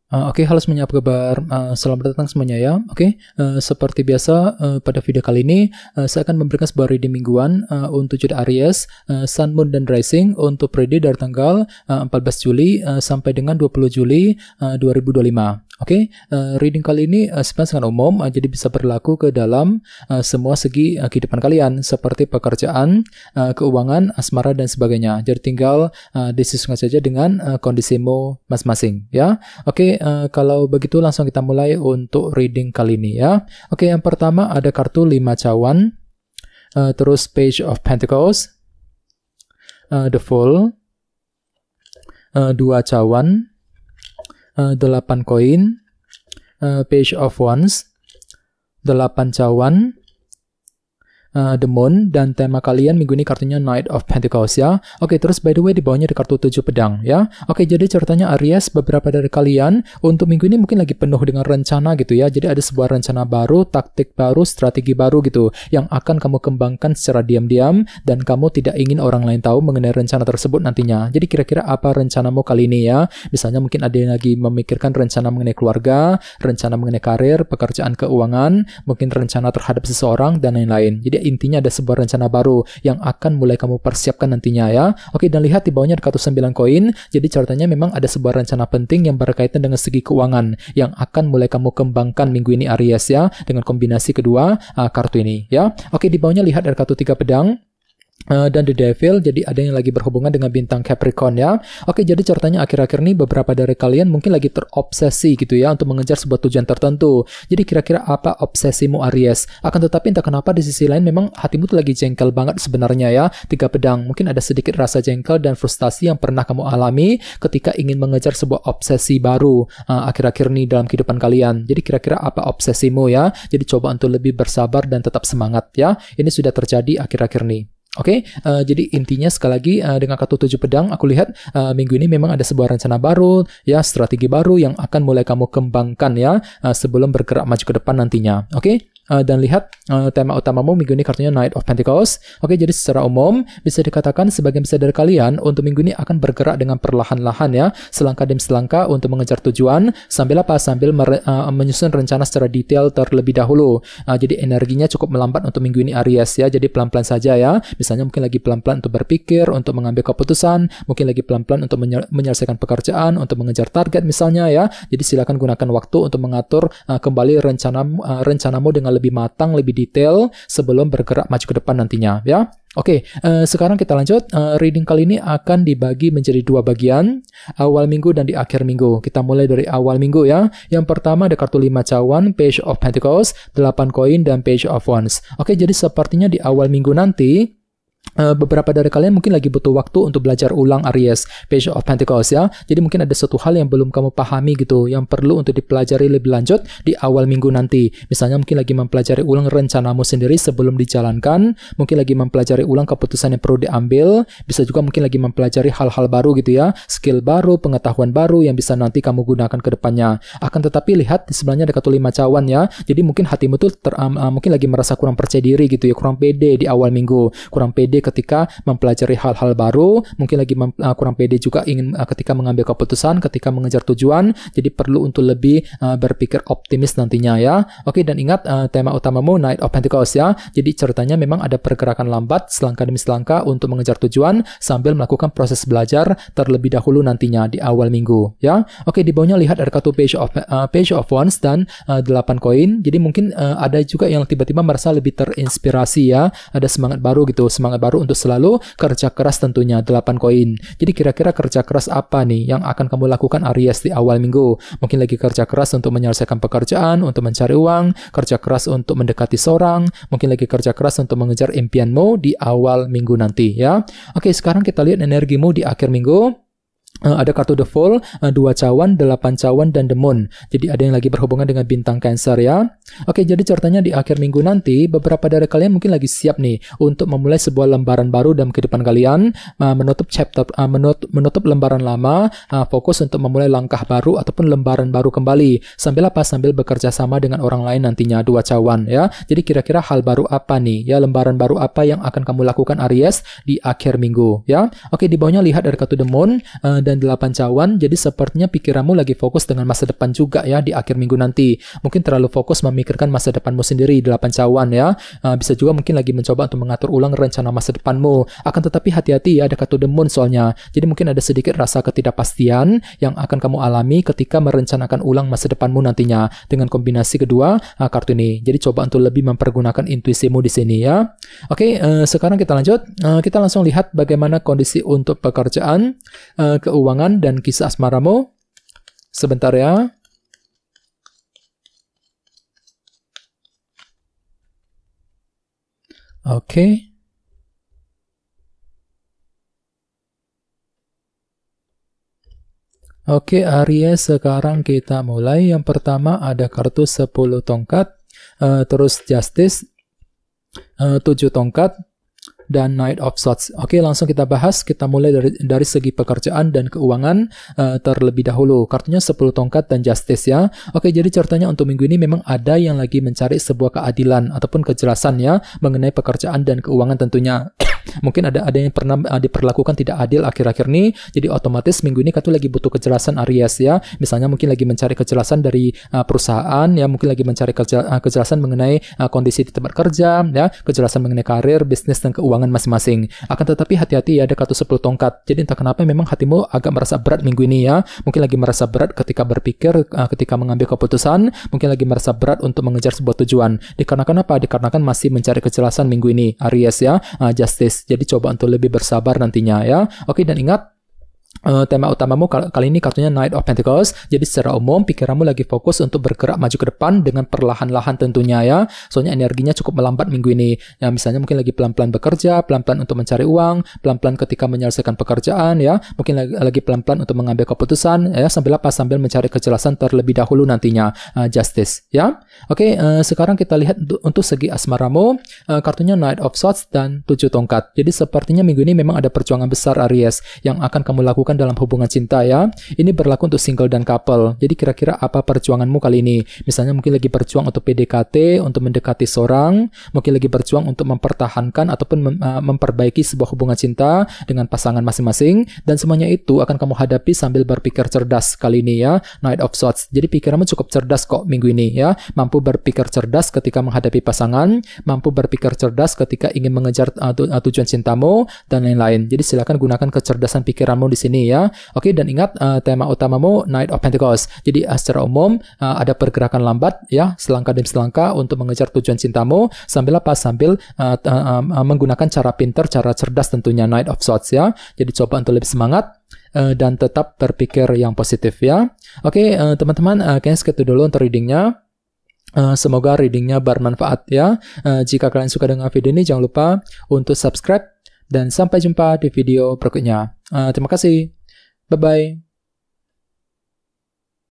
Oke, halo semuanya, apa kabar? Selamat datang semuanya ya. Oke, seperti biasa pada video kali ini saya akan memberikan sebuah reading mingguan untuk zodiak Aries, Sun, Moon, dan Rising untuk periode dari tanggal 14 Juli sampai dengan 20 Juli 2025. Oke, reading kali ini sebenarnya sangat umum, jadi bisa berlaku ke dalam semua segi kehidupan kalian, seperti pekerjaan, keuangan, asmara, dan sebagainya. Jadi tinggal disesuaikan saja dengan kondisimu masing-masing ya. Oke, kalau begitu langsung kita mulai untuk reading kali ini ya. Oke, yang pertama ada kartu 5 cawan, terus Page of Pentacles, The Fool, 2 cawan, 8 koin, Page of Wands, 8 cawan, The Moon, dan tema kalian minggu ini kartunya Knight of Pentacles ya. Oke, terus by the way di bawahnya ada kartu 7 pedang ya. Oke, jadi ceritanya Aries, beberapa dari kalian untuk minggu ini mungkin lagi penuh dengan rencana gitu ya. Jadi ada sebuah rencana baru, taktik baru, strategi baru gitu yang akan kamu kembangkan secara diam-diam dan kamu tidak ingin orang lain tahu mengenai rencana tersebut nantinya. Jadi kira-kira apa rencanamu kali ini ya? Misalnya mungkin ada yang lagi memikirkan rencana mengenai keluarga, rencana mengenai karir, pekerjaan, keuangan, mungkin rencana terhadap seseorang dan lain-lain. Jadi intinya ada sebuah rencana baru yang akan mulai kamu persiapkan nantinya ya. Oke, dan lihat di bawahnya ada kartu 9 koin. Jadi ceritanya memang ada sebuah rencana penting yang berkaitan dengan segi keuangan yang akan mulai kamu kembangkan minggu ini Aries ya, dengan kombinasi kedua kartu ini ya. Oke, di bawahnya lihat ada kartu 3 pedang dan The Devil, jadi ada yang lagi berhubungan dengan bintang Capricorn ya. Oke, jadi ceritanya akhir-akhir ini beberapa dari kalian mungkin lagi terobsesi gitu ya untuk mengejar sebuah tujuan tertentu. Jadi kira-kira apa obsesimu Aries? Akan tetapi entah kenapa di sisi lain memang hatimu tuh lagi jengkel banget sebenarnya ya. 3 pedang, mungkin ada sedikit rasa jengkel dan frustasi yang pernah kamu alami ketika ingin mengejar sebuah obsesi baru akhir-akhir ini dalam kehidupan kalian. Jadi kira-kira apa obsesimu ya? Jadi coba untuk lebih bersabar dan tetap semangat ya. Ini sudah terjadi akhir-akhir ini. Oke, jadi intinya sekali lagi dengan kartu 7 pedang aku lihat minggu ini memang ada sebuah rencana baru ya, strategi baru yang akan mulai kamu kembangkan ya sebelum bergerak maju ke depan nantinya. Oke. Dan lihat tema utamamu minggu ini kartunya Knight of Pentacles. Oke, jadi secara umum bisa dikatakan sebagian besar dari kalian untuk minggu ini akan bergerak dengan perlahan-lahan ya, selangkah demi selangkah untuk mengejar tujuan sambil apa? Sambil menyusun rencana secara detail terlebih dahulu. Jadi energinya cukup melambat untuk minggu ini Aries ya, jadi pelan-pelan saja ya. Misalnya mungkin lagi pelan-pelan untuk berpikir, untuk mengambil keputusan, mungkin lagi pelan-pelan untuk menyelesaikan pekerjaan, untuk mengejar target misalnya ya. Jadi silakan gunakan waktu untuk mengatur kembali rencanamu dengan lebih matang, lebih detail sebelum bergerak maju ke depan nantinya ya. Oke, sekarang kita lanjut. Reading kali ini akan dibagi menjadi 2 bagian, awal minggu dan di akhir minggu. Kita mulai dari awal minggu ya. Yang pertama ada kartu 5 cawan, Page of Pentacles, 8 koin, dan Page of Wands. Oke, jadi sepertinya di awal minggu nanti beberapa dari kalian mungkin lagi butuh waktu untuk belajar ulang Aries, Page of Pentacles ya. Jadi mungkin ada satu hal yang belum kamu pahami gitu, yang perlu untuk dipelajari lebih lanjut di awal minggu nanti. Misalnya mungkin lagi mempelajari ulang rencanamu sendiri sebelum dijalankan, mungkin lagi mempelajari ulang keputusan yang perlu diambil, bisa juga mungkin lagi mempelajari hal-hal baru gitu ya, skill baru, pengetahuan baru yang bisa nanti kamu gunakan ke depannya. Akan tetapi lihat di sebelahnya ada kartu 5 cawan ya. Jadi mungkin hatimu tuh mungkin lagi merasa kurang percaya diri gitu ya, kurang pede di awal minggu, kurang pede ketika mempelajari hal-hal baru, mungkin lagi kurang pede juga ingin ketika mengambil keputusan, ketika mengejar tujuan. Jadi perlu untuk lebih berpikir optimis nantinya ya. Oke, dan ingat tema utamamu Knight of Pentacles ya. Jadi ceritanya memang ada pergerakan lambat selangkah demi selangkah untuk mengejar tujuan sambil melakukan proses belajar terlebih dahulu nantinya di awal minggu ya. Oke, di bawahnya lihat ada kartu Page of Wands dan 8 koin. Jadi mungkin ada juga yang tiba-tiba merasa lebih terinspirasi ya. Ada semangat baru gitu, semangat baru untuk selalu kerja keras tentunya, 8 koin. Jadi kira-kira kerja keras apa nih yang akan kamu lakukan Aries di awal minggu? Mungkin lagi kerja keras untuk menyelesaikan pekerjaan, untuk mencari uang, kerja keras untuk mendekati seorang, mungkin lagi kerja keras untuk mengejar impianmu di awal minggu nanti ya. Oke, sekarang kita lihat energimu di akhir minggu. Ada kartu The Fool, 2 cawan, 8 cawan, dan The Moon. Jadi ada yang lagi berhubungan dengan bintang Cancer ya. Oke, jadi ceritanya di akhir minggu nanti, beberapa dari kalian mungkin lagi siap nih untuk memulai sebuah lembaran baru dalam kehidupan kalian, menutup lembaran lama, fokus untuk memulai langkah baru ataupun lembaran baru kembali. Sambil apa? Sambil bekerja sama dengan orang lain nantinya, 2 cawan ya. Jadi kira-kira hal baru apa nih ya, lembaran baru apa yang akan kamu lakukan Aries di akhir minggu ya. Oke, di bawahnya lihat dari kartu The Moon, dan 8 cawan, jadi sepertinya pikiranmu lagi fokus dengan masa depan juga ya di akhir minggu nanti. Mungkin terlalu fokus memikirkan masa depanmu sendiri, 8 cawan ya. Bisa juga mungkin lagi mencoba untuk mengatur ulang rencana masa depanmu. Akan tetapi hati-hati ya, ada kartu The Moon soalnya. Jadi mungkin ada sedikit rasa ketidakpastian yang akan kamu alami ketika merencanakan ulang masa depanmu nantinya. Dengan kombinasi kedua kartu ini. Jadi coba untuk lebih mempergunakan intuisimu di sini ya. Oke, sekarang kita lanjut. Kita langsung lihat bagaimana kondisi untuk pekerjaan, keuangan, dan kisah asmaramu. Sebentar ya. Oke. Oke, Aries, sekarang kita mulai. Yang pertama ada kartu 10 tongkat, terus Justice, 7 tongkat, dan Knight of Swords. Oke, langsung kita bahas. Kita mulai dari segi pekerjaan dan keuangan terlebih dahulu. Kartunya 10 tongkat dan Justice ya. Oke, jadi ceritanya untuk minggu ini memang ada yang lagi mencari sebuah keadilan ataupun kejelasan ya mengenai pekerjaan dan keuangan tentunya. Mungkin ada yang pernah diperlakukan tidak adil akhir-akhir ini, jadi otomatis minggu ini kartu lagi butuh kejelasan Aries ya. Misalnya mungkin lagi mencari kejelasan dari perusahaan ya, mungkin lagi mencari kejelasan mengenai kondisi di tempat kerja ya, kejelasan mengenai karir, bisnis, dan keuangan masing-masing. Akan tetapi hati-hati ya, ada kartu 10 tongkat. Jadi entah kenapa memang hatimu agak merasa berat minggu ini ya. Mungkin lagi merasa berat ketika berpikir, ketika mengambil keputusan, mungkin lagi merasa berat untuk mengejar sebuah tujuan. Dikarenakan apa? Dikarenakan masih mencari kejelasan minggu ini Aries ya. Justice. Jadi coba untuk lebih bersabar nantinya ya. Oke, dan ingat tema utamamu kali ini kartunya Knight of Pentacles. Jadi secara umum pikiranmu lagi fokus untuk bergerak maju ke depan dengan perlahan-lahan tentunya ya. Soalnya energinya cukup melambat minggu ini. Ya, misalnya mungkin lagi pelan-pelan bekerja, pelan-pelan untuk mencari uang, pelan-pelan ketika menyelesaikan pekerjaan ya. Mungkin lagi pelan-pelan untuk mengambil keputusan ya, sambil mencari kejelasan terlebih dahulu nantinya. Justice ya. Oke, sekarang kita lihat untuk segi asmaramu, kartunya Knight of Swords dan 7 tongkat. Jadi sepertinya minggu ini memang ada perjuangan besar Aries yang akan kamu lakukan dalam hubungan cinta ya. Ini berlaku untuk single dan couple. Jadi kira-kira apa perjuanganmu kali ini? Misalnya mungkin lagi berjuang untuk PDKT, untuk mendekati seorang, mungkin lagi berjuang untuk mempertahankan ataupun memperbaiki sebuah hubungan cinta dengan pasangan masing-masing, dan semuanya itu akan kamu hadapi sambil berpikir cerdas kali ini ya. Knight of Swords. Jadi pikiranmu cukup cerdas kok minggu ini ya. Mampu berpikir cerdas ketika menghadapi pasangan, mampu berpikir cerdas ketika ingin mengejar tujuan cintamu dan lain-lain. Jadi silakan gunakan kecerdasan pikiranmu di sini ya. Oke, dan ingat tema utamamu Knight of Pentacles. Jadi secara umum ada pergerakan lambat ya, selangkah demi selangkah untuk mengejar tujuan cintamu sambil menggunakan cara pintar, cara cerdas tentunya Knight of Swords ya. Jadi coba untuk lebih semangat dan tetap berpikir yang positif ya. Oke, teman-teman, kayaknya segitu dulu untuk readingnya. Semoga readingnya bermanfaat ya. Jika kalian suka dengan video ini, jangan lupa untuk subscribe, dan sampai jumpa di video berikutnya. Terima kasih. Bye-bye.